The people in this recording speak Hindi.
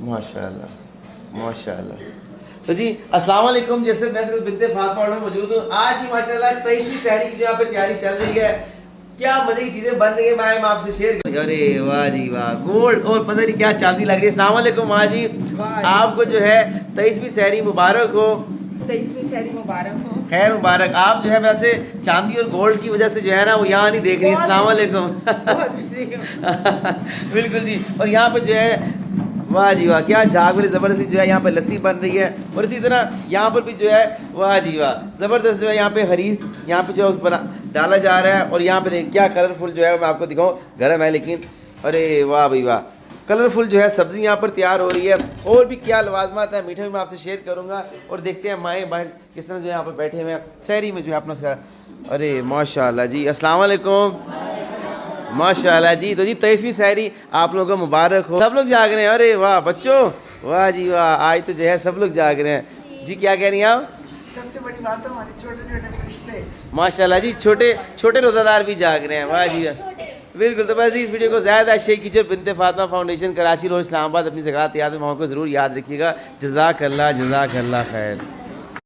माशाल्लाह माशाल्लाह। तो जी अस्सलाम वालेकुम, जैसे मैं सिर्फ बिनते फातिमा में मौजूद हूँ। आज ही माशाल्लाह 23वीं सहरी की जो यहाँ पे तैयारी चल रही है, क्या मजे की चीजें बन रही है, मैं आपसे शेयर कर। अरे वाह जी वाह, गोल्ड और पता नहीं क्या चांदी लग रही है। अस्सलाम वालेकुम माँ जी, आपको जो है 23वीं सहरी मुबारक हो। 23वीं सहरी मुबारक हो। खैर मुबारक। आप जो है वैसे चांदी और गोल्ड की वजह से जो है ना वो यहाँ नहीं देख रही है। अस्सलाम वालेकुम। बिल्कुल जी। और यहाँ पे जो है वाह जी वाह, क्या झाग वाली ज़बरदस्ती जो है यहाँ पे लस्सी बन रही है। और इसी तरह यहाँ पर भी जो है वाह जी वाह ज़बरदस्त जो है यहाँ पे हरीस यहाँ पे जो बना डाला जा रहा है। और यहाँ पे देखिए क्या कलरफुल जो है, मैं आपको दिखाऊँ, गर्म है लेकिन अरे वाह भाई वाह, कलरफुल जो है सब्ज़ी यहाँ पर तैयार हो रही है। और भी क्या लवाजमात है मीठे में मैं आपसे शेयर करूँगा। और देखते हैं माएँ बाहर किस तरह जो है यहाँ पर बैठे हुए हैं सहरी में जो है अपना उसका। अरे माशाल्लाह जी, अस्सलाम वालेकुम। माशाल्लाह जी। तो जी 23वीं सहरी आप लोगों को मुबारक हो। सब लोग जाग रहे हैं, अरे वाह बच्चों, वाह जी वाह, आज तो जो है सब लोग जाग रहे हैं जी। क्या कह रही हैं आप? सबसे बड़ी बात है हमारे छोटे छोटे फरिश्ते। माशाल्लाह जी, छोटे छोटे रोज़ादार भी जाग रहे हैं, वाह जी वाह। बिल्कुल। तो बस इस वीडियो को ज़्यादा शेयर कीजिए। बिनते फातिमा फाउंडेशन कराची रोड इस्लामाबाद अपनी ज़कात याद वहाँ को ज़रूर याद रखिएगा। जज़ाक अल्लाह खैर।